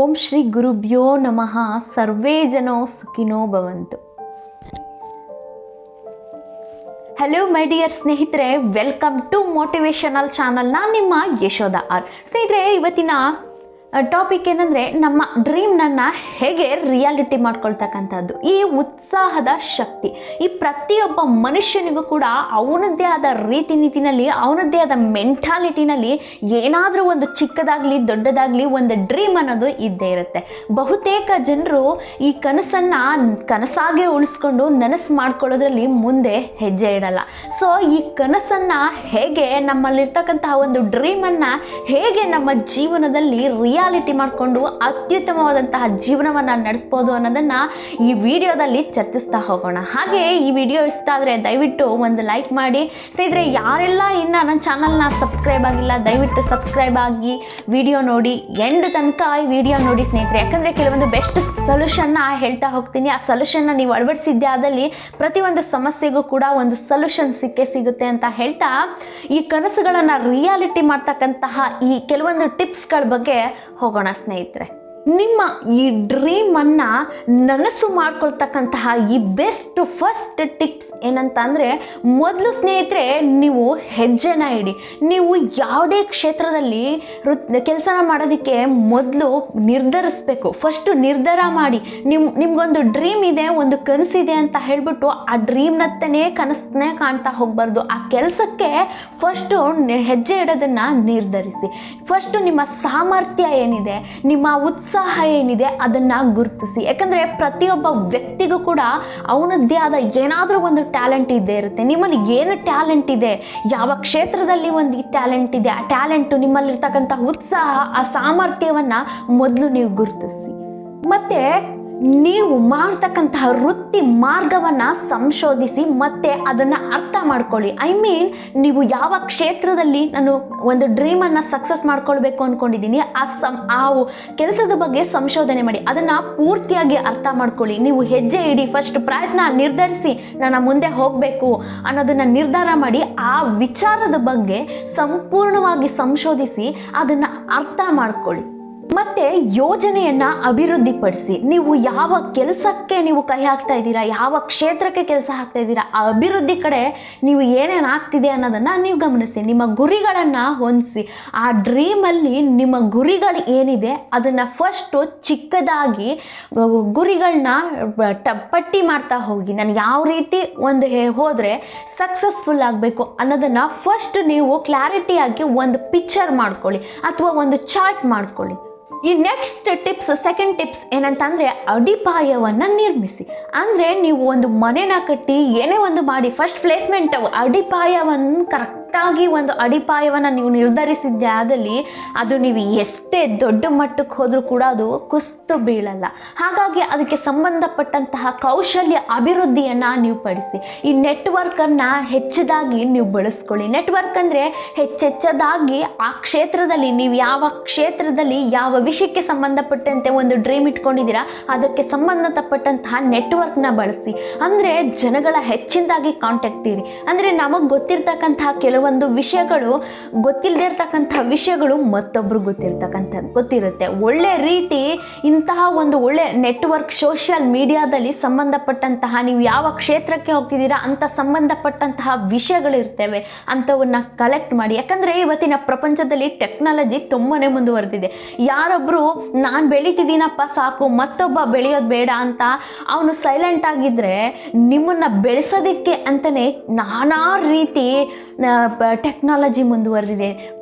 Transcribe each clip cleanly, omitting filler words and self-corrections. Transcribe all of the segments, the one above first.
ಓಂ ಶ್ರೀ ಗುರುಭ್ಯೋ ನಮಃ. ಸರ್ವೇ ಜನೋ ಸುಖಿನೋ ಭವಂತು. ಹಲೋ ಮೈ ಡಿಯರ್ ಸ್ನೇಹಿತರೆ, ವೆಲ್ಕಮ್ ಟು ಮೋಟಿವೇಶನಲ್ ಚಾನಲ್. ನಾನು ನಿಮ್ಮ ಯಶೋಧ ಆರ್. ಸ್ನೇಹಿತರೆ, ಇವತ್ತಿನ ಟಾಪಿಕ್ ಏನಂದರೆ ನಮ್ಮ ಡ್ರೀಮ್ನನ್ನು ಹೇಗೆ ರಿಯಾಲಿಟಿ ಮಾಡ್ಕೊಳ್ತಕ್ಕಂಥದ್ದು. ಈ ಉತ್ಸಾಹದ ಶಕ್ತಿ ಈ ಪ್ರತಿಯೊಬ್ಬ ಮನುಷ್ಯನಿಗೂ ಕೂಡ ಅವನದ್ದೇ ಆದ ರೀತಿ ನೀತಿನಲ್ಲಿ, ಅವನದ್ದೇ ಆದ ಮೆಂಟಾಲಿಟಿನಲ್ಲಿ ಏನಾದರೂ ಒಂದು ಚಿಕ್ಕದಾಗಲಿ ದೊಡ್ಡದಾಗಲಿ ಒಂದು ಡ್ರೀಮ್ ಅನ್ನೋದು ಇದ್ದೇ ಇರುತ್ತೆ. ಬಹುತೇಕ ಜನರು ಈ ಕನಸನ್ನು ಕನಸಾಗೆ ಉಳಿಸ್ಕೊಂಡು ನನಸು ಮಾಡ್ಕೊಳ್ಳೋದ್ರಲ್ಲಿ ಮುಂದೆ ಹೆಜ್ಜೆ ಇಡಲ್ಲ. ಸೊ ಈ ಕನಸನ್ನು ಹೇಗೆ, ನಮ್ಮಲ್ಲಿರ್ತಕ್ಕಂತಹ ಒಂದು ಡ್ರೀಮನ್ನು ಹೇಗೆ ನಮ್ಮ ಜೀವನದಲ್ಲಿ ರಿಯಾಲಿಟಿ ಮಾಡಿಕೊಂಡು ಅತ್ಯುತ್ತಮವಾದಂತಹ ಜೀವನವನ್ನು ನಡೆಸ್ಬೋದು ಅನ್ನೋದನ್ನು ಈ ವಿಡಿಯೋದಲ್ಲಿ ಚರ್ಚಿಸ್ತಾ ಹೋಗೋಣ. ಹಾಗೆ ಈ ವಿಡಿಯೋ ಇಷ್ಟ ಆದರೆ ದಯವಿಟ್ಟು ಒಂದು ಲೈಕ್ ಮಾಡಿ. ಸ್ನೇಹಿತರೆ, ಯಾರೆಲ್ಲ ಇನ್ನು ನನ್ನ ಚಾನಲ್ನ ಸಬ್ಸ್ಕ್ರೈಬ್ ಆಗಿಲ್ಲ ದಯವಿಟ್ಟು ಸಬ್ಸ್ಕ್ರೈಬ್ ಆಗಿ ವಿಡಿಯೋ ನೋಡಿ, ಎಂಡ್ ತನಕ ಈ ವಿಡಿಯೋ ನೋಡಿ ಸ್ನೇಹಿತರೆ. ಯಾಕಂದರೆ ಕೆಲವೊಂದು ಬೆಸ್ಟ್ ಸೊಲ್ಯೂಷನ್ನ ಹೇಳ್ತಾ ಹೋಗ್ತೀನಿ. ಆ ಸೊಲ್ಯೂಷನ್ನ ನೀವು ಅಳವಡಿಸಿದ್ದೆ ಆದಲ್ಲಿ ಪ್ರತಿಯೊಂದು ಸಮಸ್ಯೆಗೂ ಕೂಡ ಒಂದು ಸೊಲ್ಯೂಷನ್ ಸಿಗುತ್ತೆ ಅಂತ ಹೇಳ್ತಾ, ಈ ಕನಸುಗಳನ್ನು ರಿಯಾಲಿಟಿ ಮಾಡ್ತಕ್ಕಂತಹ ಈ ಕೆಲವೊಂದು ಟಿಪ್ಸ್ಗಳ ಬಗ್ಗೆ ಹೋಗೋಣ ಸ್ನೇಹಿತರೆ. ನಿಮ್ಮ ಈ ಡ್ರೀಮನ್ನು ನನಸು ಮಾಡ್ಕೊಳ್ತಕ್ಕಂತಹ ಈ ಬೆಸ್ಟ್ ಫಸ್ಟ್ ಟಿಪ್ಸ್ ಏನಂತ ಅಂದರೆ, ಮೊದಲು ಸ್ನೇಹಿತರೆ ನೀವು ಹೆಜ್ಜೆನ ಇಡಿ. ನೀವು ಯಾವುದೇ ಕ್ಷೇತ್ರದಲ್ಲಿ ಕೆಲಸನ ಮಾಡೋದಕ್ಕೆ ಮೊದಲು ನಿರ್ಧರಿಸಬೇಕು. ಫಸ್ಟು ನಿರ್ಧಾರ ಮಾಡಿ. ನಿಮ್ಗೊಂದು ಡ್ರೀಮ್ ಇದೆ, ಒಂದು ಕನಸಿದೆ ಅಂತ ಹೇಳಿಬಿಟ್ಟು ಆ ಡ್ರೀಮ್ನತ್ತನೇ ಕನಸನ್ನೇ ಕಾಣ್ತಾ ಹೋಗಬಾರ್ದು. ಆ ಕೆಲಸಕ್ಕೆ ಫಸ್ಟು ಹೆಜ್ಜೆ ಇಡೋದನ್ನು ನಿರ್ಧರಿಸಿ. ಫಸ್ಟು ನಿಮ್ಮ ಸಾಮರ್ಥ್ಯ ಏನಿದೆ, ನಿಮ್ಮ ಉತ್ಸಾಹ ಏನಿದೆ ಅದನ್ನು ಗುರುತಿಸಿ. ಯಾಕಂದರೆ ಪ್ರತಿಯೊಬ್ಬ ವ್ಯಕ್ತಿಗೂ ಕೂಡ ಅವನದ್ದೇ ಆದ ಏನಾದರೂ ಒಂದು ಟ್ಯಾಲೆಂಟ್ ಇದ್ದೇ ಇರುತ್ತೆ. ನಿಮ್ಮಲ್ಲಿ ಏನು ಟ್ಯಾಲೆಂಟ್ ಇದೆ, ಯಾವ ಕ್ಷೇತ್ರದಲ್ಲಿ ಒಂದು ಟ್ಯಾಲೆಂಟ್ ಇದೆ, ಆ ಟ್ಯಾಲೆಂಟು ನಿಮ್ಮಲ್ಲಿರ್ತಕ್ಕಂಥ ಉತ್ಸಾಹ, ಆ ಸಾಮರ್ಥ್ಯವನ್ನು ಮೊದಲು ನೀವು ಗುರುತಿಸಿ. ಮತ್ತು ನೀವು ಮಾಡ್ತಕ್ಕಂತಹ ವೃತ್ತಿ ಮಾರ್ಗವನ್ನು ಸಂಶೋಧಿಸಿ ಮತ್ತು ಅದನ್ನು ಅರ್ಥ ಮಾಡ್ಕೊಳ್ಳಿ. ನೀವು ಯಾವ ಕ್ಷೇತ್ರದಲ್ಲಿ ನಾನು ಒಂದು ಡ್ರೀಮನ್ನು ಸಕ್ಸಸ್ ಮಾಡ್ಕೊಳ್ಬೇಕು ಅಂದ್ಕೊಂಡಿದ್ದೀನಿ, ಆ ಕೆಲಸದ ಬಗ್ಗೆ ಸಂಶೋಧನೆ ಮಾಡಿ, ಅದನ್ನು ಪೂರ್ತಿಯಾಗಿ ಅರ್ಥ ಮಾಡ್ಕೊಳ್ಳಿ. ನೀವು ಹೆಜ್ಜೆ ಇಡಿ. ಫಸ್ಟ್ ಪ್ರಯತ್ನ ನಿರ್ಧರಿಸಿ, ನಾನು ಮುಂದೆ ಹೋಗಬೇಕು ಅನ್ನೋದನ್ನು ನಿರ್ಧಾರ ಮಾಡಿ ಆ ವಿಚಾರದ ಬಗ್ಗೆ ಸಂಪೂರ್ಣವಾಗಿ ಸಂಶೋಧಿಸಿ ಅದನ್ನು ಅರ್ಥ ಮಾಡ್ಕೊಳ್ಳಿ. ಮತ್ತು ಯೋಜನೆಯನ್ನು ಅಭಿವೃದ್ಧಿಪಡಿಸಿ. ನೀವು ಯಾವ ಕೆಲಸಕ್ಕೆ ನೀವು ಕೈ ಹಾಕ್ತಾ ಇದ್ದೀರಾ, ಯಾವ ಕ್ಷೇತ್ರಕ್ಕೆ ಕೆಲಸ ಹಾಕ್ತಾ ಇದ್ದೀರಾ, ಆ ಅಭಿವೃದ್ಧಿ ಕಡೆ ನೀವು ಏನೇನು ಆಗ್ತಿದೆ ಅನ್ನೋದನ್ನು ನೀವು ಗಮನಿಸಿ. ನಿಮ್ಮ ಗುರಿಗಳನ್ನು ಹೊಂದಿಸಿ. ಆ ಡ್ರೀಮಲ್ಲಿ ನಿಮ್ಮ ಗುರಿಗಳು ಏನಿದೆ ಅದನ್ನು ಫಸ್ಟು ಚಿಕ್ಕದಾಗಿ ಗುರಿಗಳನ್ನ ಪಟ್ಟಿ ಮಾಡ್ತಾ ಹೋಗಿ. ನಾನು ಯಾವ ರೀತಿ ಒಂದು ಹೋದರೆ ಸಕ್ಸಸ್ಫುಲ್ ಆಗಬೇಕು ಅನ್ನೋದನ್ನು ಫಸ್ಟ್ ನೀವು ಕ್ಲಾರಿಟಿಯಾಗಿ ಒಂದು ಪಿಕ್ಚರ್ ಮಾಡ್ಕೊಳ್ಳಿ ಅಥವಾ ಒಂದು ಚಾರ್ಟ್ ಮಾಡ್ಕೊಳ್ಳಿ. ಈ ನೆಕ್ಸ್ಟ್ ಟಿಪ್ಸ್, ಸೆಕೆಂಡ್ ಟಿಪ್ಸ್ ಏನಂತಂದರೆ, ಅಡಿಪಾಯವನ್ನು ನಿರ್ಮಿಸಿ. ಅಂದರೆ ನೀವು ಒಂದು ಮನೆನ ಕಟ್ಟಿ ಏನೇ ಒಂದು ಮಾಡಿ, ಫಸ್ಟ್ ಪ್ಲೇಸ್ಮೆಂಟ್ ಅಡಿಪಾಯವನ್ನು ಕರೆಕ್ಟಾಗಿ ಒಂದು ಅಡಿಪಾಯವನ್ನು ನೀವು ನಿರ್ಧರಿಸಿದ್ದೆ ಆದಲ್ಲಿ ಅದು ನೀವು ಎಷ್ಟೇ ದೊಡ್ಡ ಮಟ್ಟಕ್ಕೆ ಹೋದರೂ ಕೂಡ ಅದು ಕುಸಿದು ಬೀಳಲ್ಲ. ಹಾಗಾಗಿ ಅದಕ್ಕೆ ಸಂಬಂಧಪಟ್ಟಂತಹ ಕೌಶಲ್ಯ ಅಭಿವೃದ್ಧಿಯನ್ನು ನೀವು ಪಡಿಸಿ. ಈ ನೆಟ್ವರ್ಕನ್ನು ಹೆಚ್ಚದಾಗಿ ನೀವು ಬಳಸ್ಕೊಳ್ಳಿ. ನೆಟ್ವರ್ಕ್ ಅಂದರೆ ಹೆಚ್ಚೆಚ್ಚದಾಗಿ ಆ ಕ್ಷೇತ್ರದಲ್ಲಿ, ನೀವು ಯಾವ ಕ್ಷೇತ್ರದಲ್ಲಿ ಯಾವ ವಿಷಯಕ್ಕೆ ಸಂಬಂಧಪಟ್ಟಂತೆ ಒಂದು ಡ್ರೀಮ್ ಇಟ್ಕೊಂಡಿದ್ದೀರಾ ಅದಕ್ಕೆ ಸಂಬಂಧಪಟ್ಟಂತಹ ನೆಟ್ವರ್ಕ್ನ ಬಳಸಿ. ಅಂದರೆ ಜನಗಳ ಹೆಚ್ಚಿನದಾಗಿ ಕಾಂಟ್ಯಾಕ್ಟ್ ಇರಿ. ಅಂದರೆ ನಮಗೆ ಗೊತ್ತಿರ್ತಕ್ಕಂತಹ ಕೆಲವೊಂದು ವಿಷಯಗಳು, ಗೊತ್ತಿಲ್ಲದೆ ಇರ್ತಕ್ಕಂತಹ ವಿಷಯಗಳು ಮತ್ತೊಬ್ಬರು ಗೊತ್ತಿರುತ್ತೆ. ಒಳ್ಳೆ ರೀತಿ ಇಂತಹ ಒಂದು ಒಳ್ಳೆ ನೆಟ್ವರ್ಕ್, ಸೋಷಿಯಲ್ ಮೀಡಿಯಾದಲ್ಲಿ ಸಂಬಂಧಪಟ್ಟಂತಹ ನೀವು ಯಾವ ಕ್ಷೇತ್ರಕ್ಕೆ ಹೋಗ್ತಿದ್ದೀರಾ ಅಂತ ಸಂಬಂಧಪಟ್ಟಂತಹ ವಿಷಯಗಳಿರ್ತವೆ, ಅಂಥವನ್ನ ಕಲೆಕ್ಟ್ ಮಾಡಿ. ಯಾಕಂದರೆ ಇವತ್ತಿನ ಪ್ರಪಂಚದಲ್ಲಿ ಟೆಕ್ನಾಲಜಿ ತುಂಬಾ ಮುಂದುವರೆದಿದೆ. ಯಾರೊಬ್ಬರು ನಾನು ಬೆಳೀತಿದ್ದೀನಪ್ಪ ಸಾಕು, ಮತ್ತೊಬ್ಬ ಬೆಳೆಯೋದು ಬೇಡ ಅಂತ ಅವನು ಸೈಲೆಂಟ್ ಆಗಿದ್ದರೆ, ನಿಮ್ಮನ್ನು ಬೆಳೆಸೋದಕ್ಕೆ ಅಂತಲೇ ನಾನಾ ರೀತಿ ಟೆಕ್ನಾಲಜಿ ಮುಂದುವರೆದಿದೆ.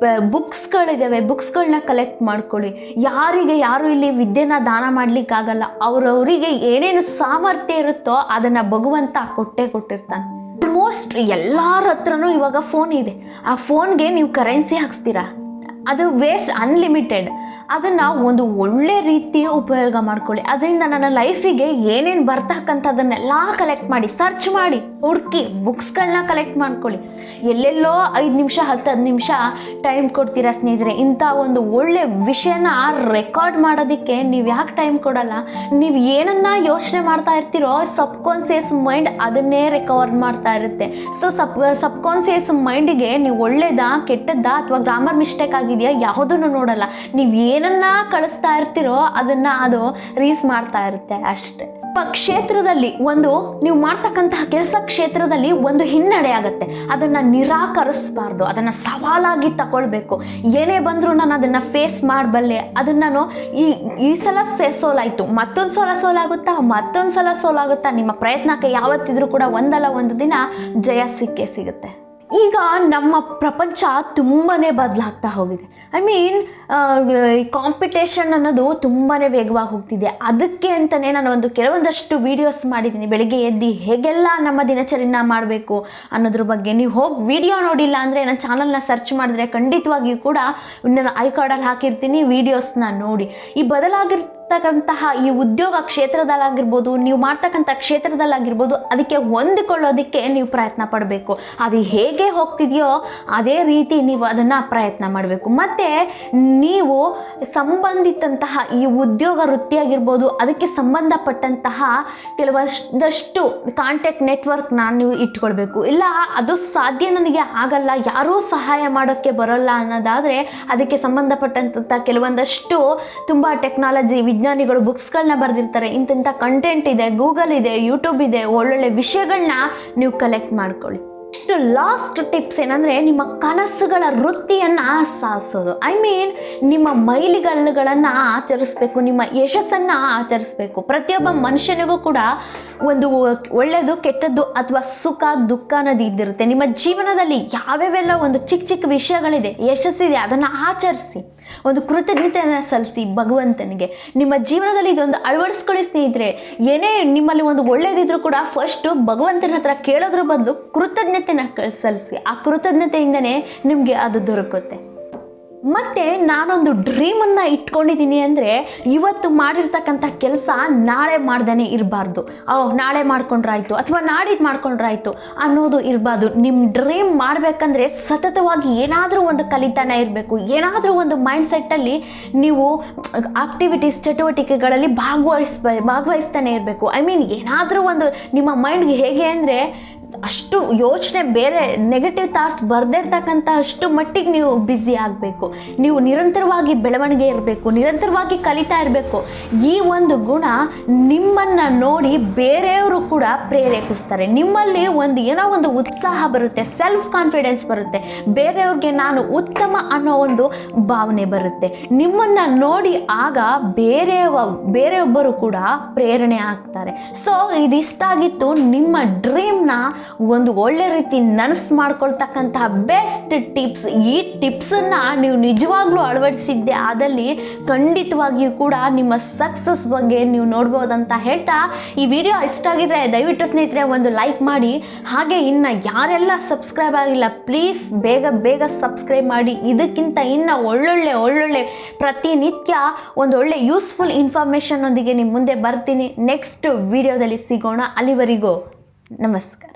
ಬುಕ್ಸ್ಗಳಿದ್ದಾವೆ, ಬುಕ್ಸ್ಗಳನ್ನ ಕಲೆಕ್ಟ್ ಮಾಡ್ಕೊಳ್ಳಿ. ಯಾರು ಇಲ್ಲಿ ವಿದ್ಯೆನ ದಾನ ಮಾಡಲಿಕ್ಕಾಗಲ್ಲ. ಅವರವರಿಗೆ ಏನೇನು ಸಾಮರ್ಥ್ಯ ಇರುತ್ತೋ ಅದನ್ನು ಭಗವಂತ ಕೊಟ್ಟಿರ್ತಾನೆ. ಆಲ್ಮೋಸ್ಟ್ ಎಲ್ಲರ ಹತ್ರನೂ ಇವಾಗ ಫೋನ್ ಇದೆ. ಆ ಫೋನ್ಗೆ ನೀವು ಕರೆನ್ಸಿ ಹಾಕ್ಸ್ತೀರಾ, ಅದು ವೇಸ್ಟ್, ಅನ್ಲಿಮಿಟೆಡ್. ಅದನ್ನು ಒಂದು ಒಳ್ಳೆ ರೀತಿ ಉಪಯೋಗ ಮಾಡ್ಕೊಳ್ಳಿ. ಅದರಿಂದ ನನ್ನ ಲೈಫಿಗೆ ಏನೇನು ಬರ್ತಕ್ಕಂಥದ್ದನ್ನೆಲ್ಲ ಕಲೆಕ್ಟ್ ಮಾಡಿ, ಸರ್ಚ್ ಮಾಡಿ, ಹುಡುಕಿ ಬುಕ್ಸ್ಗಳನ್ನ ಕಲೆಕ್ಟ್ ಮಾಡ್ಕೊಳ್ಳಿ. ಎಲ್ಲೆಲ್ಲೋ 5 ನಿಮಿಷ 10 ನಿಮಿಷ ಟೈಮ್ ಕೊಡ್ತೀರಾ ಸ್ನೇಹಿತರೆ. ಇಂಥ ಒಂದು ಒಳ್ಳೆ ವಿಷಯನ ರೆಕಾರ್ಡ್ ಮಾಡೋದಕ್ಕೆ ನೀವು ಯಾಕೆ ಟೈಮ್ ಕೊಡಲ್ಲ? ನೀವು ಏನನ್ನ ಯೋಚನೆ ಮಾಡ್ತಾ ಇರ್ತೀರೋ ಸಬ್ಕಾನ್ಸಿಯಸ್ ಮೈಂಡ್ ಅದನ್ನೇ ರೆಕಾರ್ಡ್ ಮಾಡ್ತಾ ಇರುತ್ತೆ. ಸೊ ಸಬ್ಕಾನ್ಸಿಯಸ್ ಮೈಂಡಿಗೆ ನೀವು ಒಳ್ಳೇದಾ ಕೆಟ್ಟದ್ದಾ ಅಥವಾ ಗ್ರಾಮರ್ ಮಿಸ್ಟೇಕ್ ಆಗಿದೆಯಾ ಯಾವುದನ್ನು ನೋಡಲ್ಲ. ನೀವು ಏನನ್ನ ಕಳಿಸ್ತಾ ಇರ್ತೀರೋ ಅದನ್ನು ಅದು ರೀಸ್ ಮಾಡ್ತಾ ಇರುತ್ತೆ ಅಷ್ಟೇ. ಕ್ಷೇತ್ರದಲ್ಲಿ ನೀವು ಮಾಡ್ತಕ್ಕಂತಹ ಕೆಲಸ ಕ್ಷೇತ್ರದಲ್ಲಿ ಒಂದು ಹಿನ್ನಡೆ ಆಗುತ್ತೆ, ಅದನ್ನು ನಿರಾಕರಿಸಬಾರ್ದು, ಅದನ್ನು ಸವಾಲಾಗಿ ತಗೊಳ್ಬೇಕು. ಏನೇ ಬಂದರೂ ನಾನು ಅದನ್ನು ಫೇಸ್ ಮಾಡಬಲ್ಲೆ, ಅದನ್ನು ನಾನು ಈ ಸಲ ಸೋಲಾಯಿತು, ಮತ್ತೊಂದು ಸಲ ಸೋಲಾಗುತ್ತಾ, ನಿಮ್ಮ ಪ್ರಯತ್ನಕ್ಕೆ ಯಾವತ್ತಿದ್ರೂ ಕೂಡ ಒಂದಲ್ಲ ಒಂದು ದಿನ ಜಯ ಸಿಗುತ್ತೆ. ಈಗ ನಮ್ಮ ಪ್ರಪಂಚ ತುಂಬಾ ಬದಲಾಗ್ತಾ ಹೋಗಿದೆ. ಕಾಂಪಿಟೇಷನ್ ಅನ್ನೋದು ತುಂಬಾ ವೇಗವಾಗಿ ಹೋಗ್ತಿದೆ. ಅದಕ್ಕೆ ಅಂತಲೇ ನಾನು ಕೆಲವೊಂದಷ್ಟು ವೀಡಿಯೋಸ್ ಮಾಡಿದ್ದೀನಿ. ಬೆಳಿಗ್ಗೆ ಎದ್ದು ಹೇಗೆಲ್ಲ ನಮ್ಮ ದಿನಚರಿನ ಮಾಡಬೇಕು ಅನ್ನೋದ್ರ ಬಗ್ಗೆ. ನೀವು ಹೋಗಿ ವಿಡಿಯೋ ನೋಡಿಲ್ಲ ಅಂದರೆ ನನ್ನ ಚಾನಲ್ನ ಸರ್ಚ್ ಮಾಡಿದ್ರೆ ಖಂಡಿತವಾಗಿಯೂ ಕೂಡ ನಾನು ಐ ಕಾರ್ಡಲ್ಲಿ ಹಾಕಿರ್ತೀನಿ, ವೀಡಿಯೋಸ್ನ ನೋಡಿ. ಈ ಬದಲಾಗಿರ್ತಕ್ಕಂತಹ ಈ ಉದ್ಯೋಗ ಕ್ಷೇತ್ರದಲ್ಲಾಗಿರ್ಬೋದು, ನೀವು ಮಾಡ್ತಕ್ಕಂಥ ಕ್ಷೇತ್ರದಲ್ಲಾಗಿರ್ಬೋದು, ಅದಕ್ಕೆ ಹೊಂದಿಕೊಳ್ಳೋದಕ್ಕೆ ನೀವು ಪ್ರಯತ್ನ ಪಡಬೇಕು. ಅದು ಹೇಗೆ ಹೋಗ್ತಿದೆಯೋ ಅದೇ ರೀತಿ ನೀವು ಅದನ್ನು ಪ್ರಯತ್ನ ಮಾಡಬೇಕು. ಮತ್ತು ನೀವು ಸಂಬಂಧಿತಂತಹ ಈ ಉದ್ಯೋಗ ವೃತ್ತಿಯಾಗಿರ್ಬೋದು, ಅದಕ್ಕೆ ಸಂಬಂಧಪಟ್ಟಂತಹ ಕೆಲವೊಂದಷ್ಟು ಕಾಂಟ್ಯಾಕ್ಟ್ ನೆಟ್ವರ್ಕ್ನ ನೀವು ಇಟ್ಕೊಳ್ಬೇಕು. ಇಲ್ಲ ಅದು ಸಾಧ್ಯ ನನಗೆ ಆಗಲ್ಲ, ಯಾರೂ ಸಹಾಯ ಮಾಡೋಕ್ಕೆ ಬರೋಲ್ಲ ಅನ್ನೋದಾದರೆ ಅದಕ್ಕೆ ಸಂಬಂಧಪಟ್ಟಂಥ ಕೆಲವೊಂದಷ್ಟು ತುಂಬ ಟೆಕ್ನಾಲಜಿ ವಿಜ್ಞಾನಿಗಳು ಬುಕ್ಸ್ಗಳನ್ನ ಬರೆದಿರ್ತಾರೆ. ಇಂಥ ಕಂಟೆಂಟ್ ಇದೆ, ಗೂಗಲ್ ಇದೆ, ಯೂಟ್ಯೂಬ್ ಇದೆ, ಒಳ್ಳೊಳ್ಳೆ ವಿಷಯಗಳನ್ನ ನೀವು ಕಲೆಕ್ಟ್ ಮಾಡ್ಕೊಳ್ಳಿ. ಲಾಸ್ಟ್ ಟಿಪ್ಸ್ ಏನಂದರೆ, ನಿಮ್ಮ ಕನಸುಗಳ ವೃತ್ತಿಯನ್ನು ಸಾಧಿಸೋದು. ನಿಮ್ಮ ಮೈಲಿಗಲ್ಲುಗಳನ್ನು ಆಚರಿಸ್ಬೇಕು, ನಿಮ್ಮ ಯಶಸ್ಸನ್ನು ಆಚರಿಸ್ಬೇಕು. ಪ್ರತಿಯೊಬ್ಬ ಮನುಷ್ಯನಿಗೂ ಕೂಡ ಒಂದು ಒಳ್ಳೆಯದು ಕೆಟ್ಟದ್ದು ಅಥವಾ ಸುಖ ದುಃಖ ಅನ್ನೋದು ಇದ್ದಿರುತ್ತೆ. ನಿಮ್ಮ ಜೀವನದಲ್ಲಿ ಯಾವ್ಯಾವೆಲ್ಲ ಒಂದು ಚಿಕ್ಕ ವಿಷಯಗಳಿದೆ, ಯಶಸ್ಸಿದೆ, ಅದನ್ನು ಆಚರಿಸಿ, ಒಂದು ಕೃತಜ್ಞತೆಯನ್ನು ಸಲ್ಲಿಸಿ ಭಗವಂತನಿಗೆ. ನಿಮ್ಮ ಜೀವನದಲ್ಲಿ ಇದೊಂದು ಅಳವಡಿಸ್ಕೊಳ್ಳಿ ಸ್ನೇಹಿತರೆ. ಏನೇ ನಿಮ್ಮಲ್ಲಿ ಒಂದು ಒಳ್ಳೆಯದಿದ್ರೂ ಕೂಡ ಫಸ್ಟು ಭಗವಂತನ ಹತ್ರ ಕೇಳೋದ್ರ ಬದಲು ಕೃತಜ್ಞತೆನ ಸಲ್ಲಿಸಿ. ಆ ಕೃತಜ್ಞತೆಯಿಂದನೇ ನಿಮಗೆ ಅದು ದೊರಕುತ್ತೆ. ಮತ್ತು ನಾನೊಂದು ಡ್ರೀಮನ್ನು ಇಟ್ಕೊಂಡಿದ್ದೀನಿ ಅಂದರೆ, ಇವತ್ತು ಮಾಡಿರ್ತಕ್ಕಂಥ ಕೆಲಸ ನಾಳೆ ಮಾಡ್ದೇ ಇರಬಾರ್ದು. ನಾಳೆ ಮಾಡ್ಕೊಂಡ್ರಾಯ್ತು ಅಥವಾ ನಾಡಿದ್ದು ಮಾಡ್ಕೊಂಡ್ರಾಯ್ತು ಅನ್ನೋದು ಇರಬಾರ್ದು. ನಿಮ್ಮ ಡ್ರೀಮ್ ಮಾಡಬೇಕಂದ್ರೆ ಸತತವಾಗಿ ಏನಾದರೂ ಒಂದು ಕಲಿತಾನೆ ಇರಬೇಕು. ಏನಾದರೂ ಒಂದು ಮೈಂಡ್ಸೆಟ್ಟಲ್ಲಿ ನೀವು ಆಕ್ಟಿವಿಟೀಸ್ ಚಟುವಟಿಕೆಗಳಲ್ಲಿ ಭಾಗವಹಿಸ್ತಾನೆ ಇರಬೇಕು. ಏನಾದರೂ ಒಂದು ನಿಮ್ಮ ಮೈಂಡ್ಗೆ ಹೇಗೆ ಅಂದರೆ, ಅಷ್ಟು ಯೋಚನೆ ಬೇರೆ ನೆಗೆಟಿವ್ ಥಾಟ್ಸ್ ಬರ್ದಿರ್ತಕ್ಕಂಥ ಅಷ್ಟು ಮಟ್ಟಿಗೆ ನೀವು ಬ್ಯುಸಿ ಆಗಬೇಕು. ನೀವು ನಿರಂತರವಾಗಿ ಬೆಳವಣಿಗೆ ಇರಬೇಕು, ನಿರಂತರವಾಗಿ ಕಲಿತಾ ಇರಬೇಕು. ಈ ಒಂದು ಗುಣ ನಿಮ್ಮನ್ನು ನೋಡಿ ಬೇರೆಯವರು ಕೂಡ ಪ್ರೇರೇಪಿಸ್ತಾರೆ. ನಿಮ್ಮಲ್ಲಿ ಏನೋ ಒಂದು ಉತ್ಸಾಹ ಬರುತ್ತೆ, ಸೆಲ್ಫ್ ಕಾನ್ಫಿಡೆನ್ಸ್ ಬರುತ್ತೆ, ಬೇರೆಯವ್ರಿಗೆ ನಾನು ಉತ್ತಮ ಅನ್ನೋ ಒಂದು ಭಾವನೆ ಬರುತ್ತೆ. ನಿಮ್ಮನ್ನು ನೋಡಿ ಆಗ ಬೇರೆಯೊಬ್ಬರು ಕೂಡ ಪ್ರೇರಣೆ ಆಗ್ತಾರೆ. ಸೊ ಇದಿಷ್ಟಾಗಿತ್ತು ನಿಮ್ಮ ಡ್ರೀಮ್ನ ಒಂದು ಒಳ್ಳೆ ರೀತಿ ನನಸು ಮಾಡ್ಕೊಳ್ತಕ್ಕಂತಹ ಬೆಸ್ಟ್ ಟಿಪ್ಸ್. ಈ ಟಿಪ್ಸನ್ನು ನೀವು ನಿಜವಾಗ್ಲೂ ಅಳವಡಿಸಿದ್ದೆ ಆದಲ್ಲಿ ಖಂಡಿತವಾಗಿಯೂ ಕೂಡ ನಿಮ್ಮ ಸಕ್ಸಸ್ ಬಗ್ಗೆ ನೀವು ನೋಡ್ಬೋದಂತ ಹೇಳ್ತಾ, ಈ ವಿಡಿಯೋ ಇಷ್ಟ ಆಗಿದ್ರೆ ದಯವಿಟ್ಟು ಸ್ನೇಹಿತರೆ ಒಂದು ಲೈಕ್ ಮಾಡಿ. ಹಾಗೆ ಇನ್ನು ಯಾರೆಲ್ಲ ಸಬ್ಸ್ಕ್ರೈಬ್ ಆಗಿಲ್ಲ ಪ್ಲೀಸ್ ಬೇಗ ಸಬ್ಸ್ಕ್ರೈಬ್ ಮಾಡಿ. ಇದಕ್ಕಿಂತ ಇನ್ನು ಒಳ್ಳೊಳ್ಳೆ ಪ್ರತಿನಿತ್ಯ ಒಂದೊಳ್ಳೆ ಯೂಸ್ಫುಲ್ ಇನ್ಫಾರ್ಮೇಷನ್ ಒಂದಿಗೆ ನಿಮ್ಮ ಮುಂದೆ ಬರ್ತೀನಿ. ನೆಕ್ಸ್ಟ್ ವಿಡಿಯೋದಲ್ಲಿ ಸಿಗೋಣ. ಅಲ್ಲಿವರೆಗೂ ನಮಸ್ಕಾರ.